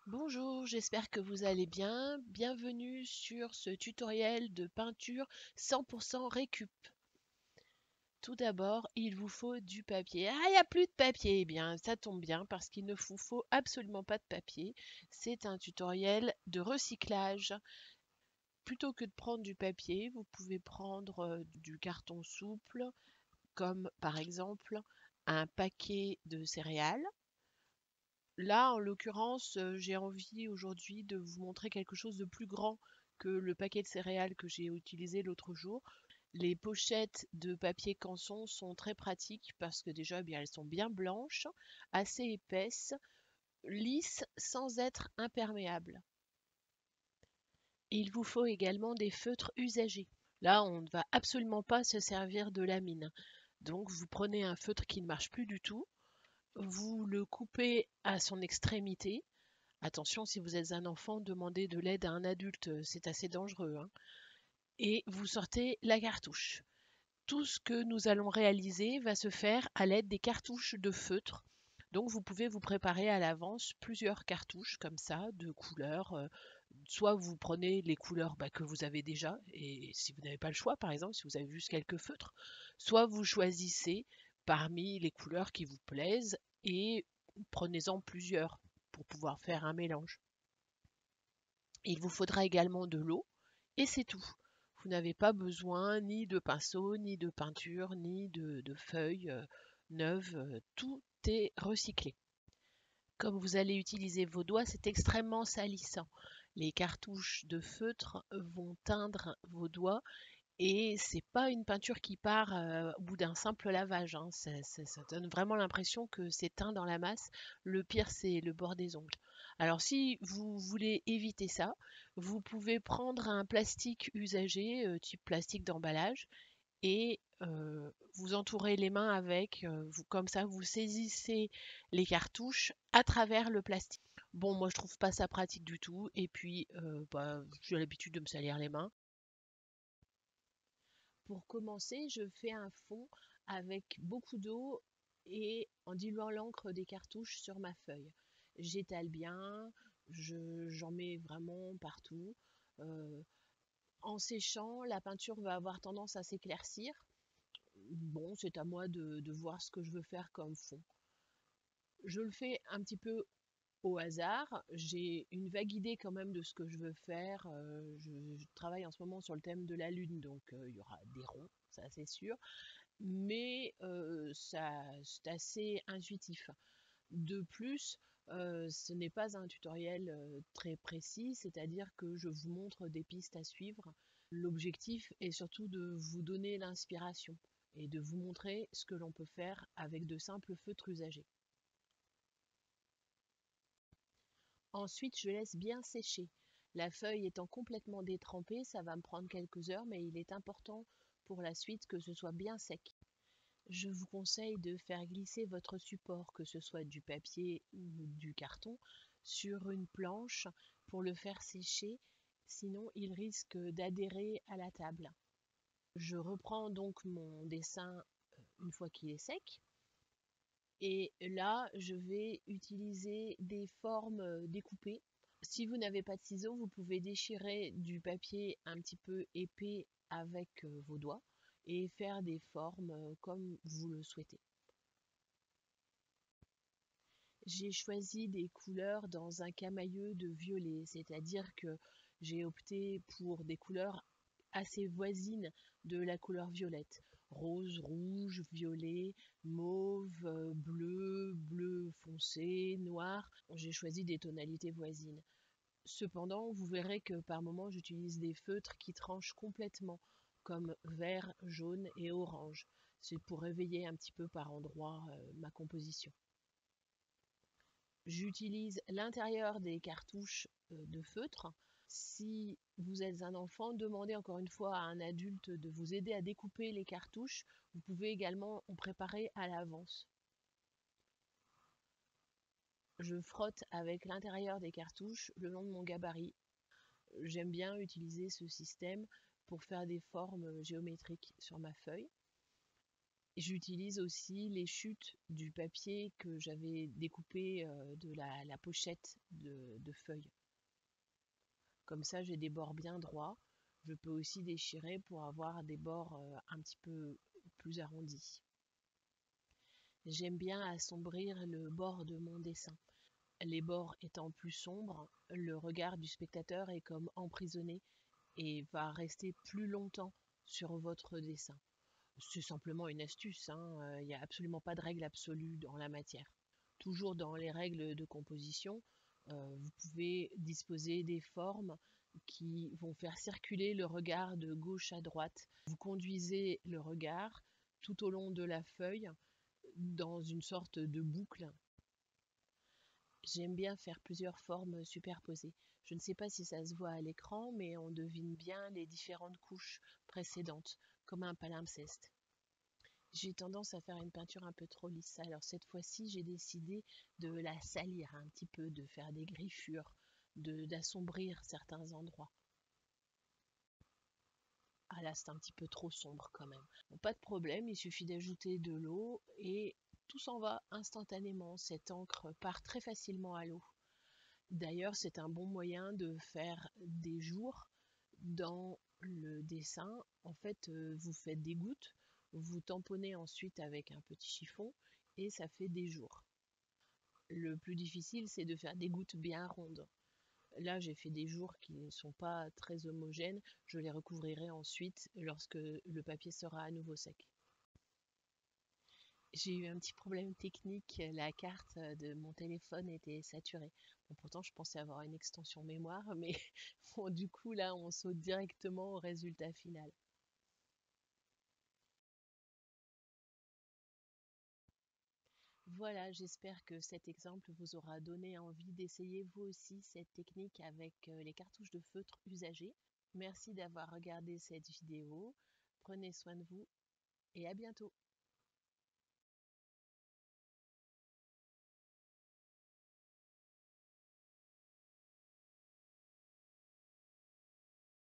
Bonjour, j'espère que vous allez bien. Bienvenue sur ce tutoriel de peinture 100% récup. Tout d'abord, il vous faut du papier. Ah, il n'y a plus de papier. Eh bien, ça tombe bien parce qu'il ne vous faut absolument pas de papier. C'est un tutoriel de recyclage. Plutôt que de prendre du papier, vous pouvez prendre du carton souple, comme par exemple un paquet de céréales. Là, en l'occurrence, j'ai envie aujourd'hui de vous montrer quelque chose de plus grand que le paquet de céréales que j'ai utilisé l'autre jour. Les pochettes de papier canson sont très pratiques parce que déjà, eh bien, elles sont bien blanches, assez épaisses, lisses sans être imperméables. Il vous faut également des feutres usagés. Là, on ne va absolument pas se servir de lamine. Donc, vous prenez un feutre qui ne marche plus du tout, vous le coupez à son extrémité. Attention, si vous êtes un enfant, demandez de l'aide à un adulte, c'est assez dangereux, hein. Et vous sortez la cartouche. Tout ce que nous allons réaliser va se faire à l'aide des cartouches de feutre. Donc vous pouvez vous préparer à l'avance plusieurs cartouches comme ça, de couleurs. Soit vous prenez les couleurs que vous avez déjà, et si vous n'avez pas le choix, par exemple, si vous avez juste quelques feutres, soit vous choisissez parmi les couleurs qui vous plaisent et prenez-en plusieurs pour pouvoir faire un mélange. Il vous faudra également de l'eau et c'est tout. Vous n'avez pas besoin ni de pinceau, ni de peinture, ni de feuilles neuves. Tout est recyclé. Comme vous allez utiliser vos doigts, c'est extrêmement salissant. Les cartouches de feutre vont teindre vos doigts et c'est pas une peinture qui part au bout d'un simple lavage, hein. Ça donne vraiment l'impression que c'est teint dans la masse. Le pire, c'est le bord des ongles. Alors, si vous voulez éviter ça, vous pouvez prendre un plastique usagé, type plastique d'emballage, et vous entourez les mains avec, comme ça, vous saisissez les cartouches à travers le plastique. Bon, moi, je trouve pas ça pratique du tout, et puis, j'ai l'habitude de me salir les mains. Pour commencer, je fais un fond avec beaucoup d'eau et en diluant l'encre des cartouches sur ma feuille. J'étale bien, j'en mets vraiment partout. Euh, En séchant, la peinture va avoir tendance à s'éclaircir. Bon, c'est à moi de voir ce que je veux faire comme fond. Je le fais un petit peu au hasard. J'ai une vague idée quand même de ce que je veux faire. Je travaille en ce moment sur le thème de la Lune, donc il y aura des ronds, ça c'est sûr. Mais c'est assez intuitif. De plus, ce n'est pas un tutoriel très précis, c'est-à-dire que je vous montre des pistes à suivre. L'objectif est surtout de vous donner l'inspiration et de vous montrer ce que l'on peut faire avec de simples feutres usagés. Ensuite, je laisse bien sécher. La feuille étant complètement détrempée, ça va me prendre quelques heures, mais il est important pour la suite que ce soit bien sec. Je vous conseille de faire glisser votre support, que ce soit du papier ou du carton, sur une planche pour le faire sécher, sinon il risque d'adhérer à la table. Je reprends donc mon dessin une fois qu'il est sec. Et là, je vais utiliser des formes découpées. Si vous n'avez pas de ciseaux, vous pouvez déchirer du papier un petit peu épais avec vos doigts et faire des formes comme vous le souhaitez. J'ai choisi des couleurs dans un camailleux de violet, c'est-à-dire que j'ai opté pour des couleurs assez voisines de la couleur violette. Rose, rouge, violet, mauve, bleu, bleu foncé, noir. J'ai choisi des tonalités voisines. Cependant, vous verrez que par moments j'utilise des feutres qui tranchent complètement, comme vert, jaune et orange. C'est pour réveiller un petit peu par endroits ma composition. J'utilise l'intérieur des cartouches de feutre. Si vous êtes un enfant, demandez encore une fois à un adulte de vous aider à découper les cartouches. Vous pouvez également en préparer à l'avance. Je frotte avec l'intérieur des cartouches le long de mon gabarit. J'aime bien utiliser ce système pour faire des formes géométriques sur ma feuille. J'utilise aussi les chutes du papier que j'avais découpé de la pochette de feuilles. Comme ça, j'ai des bords bien droits. Je peux aussi déchirer pour avoir des bords un petit peu plus arrondis. J'aime bien assombrir le bord de mon dessin. Les bords étant plus sombres, le regard du spectateur est comme emprisonné et va rester plus longtemps sur votre dessin. C'est simplement une astuce, hein, il n'y a absolument pas de règle absolue dans la matière. Toujours dans les règles de composition, vous pouvez disposer des formes qui vont faire circuler le regard de gauche à droite. Vous conduisez le regard tout au long de la feuille dans une sorte de boucle. J'aime bien faire plusieurs formes superposées. Je ne sais pas si ça se voit à l'écran, mais on devine bien les différentes couches précédentes, comme un palimpseste. J'ai tendance à faire une peinture un peu trop lisse. Alors cette fois-ci, j'ai décidé de la salir un petit peu, de faire des griffures, d'assombrir certains endroits. Ah là, c'est un petit peu trop sombre quand même. Bon, pas de problème, il suffit d'ajouter de l'eau et tout s'en va instantanément. Cette encre part très facilement à l'eau. D'ailleurs, c'est un bon moyen de faire des jours dans le dessin. En fait, vous faites des gouttes, vous tamponnez ensuite avec un petit chiffon et ça fait des jours. Le plus difficile, c'est de faire des gouttes bien rondes. Là, j'ai fait des jours qui ne sont pas très homogènes. Je les recouvrirai ensuite lorsque le papier sera à nouveau sec. J'ai eu un petit problème technique, la carte de mon téléphone était saturée. Bon, pourtant, je pensais avoir une extension mémoire, mais bon, du coup, là, on saute directement au résultat final. Voilà, j'espère que cet exemple vous aura donné envie d'essayer vous aussi cette technique avec les cartouches de feutre usagées. Merci d'avoir regardé cette vidéo. Prenez soin de vous et à bientôt.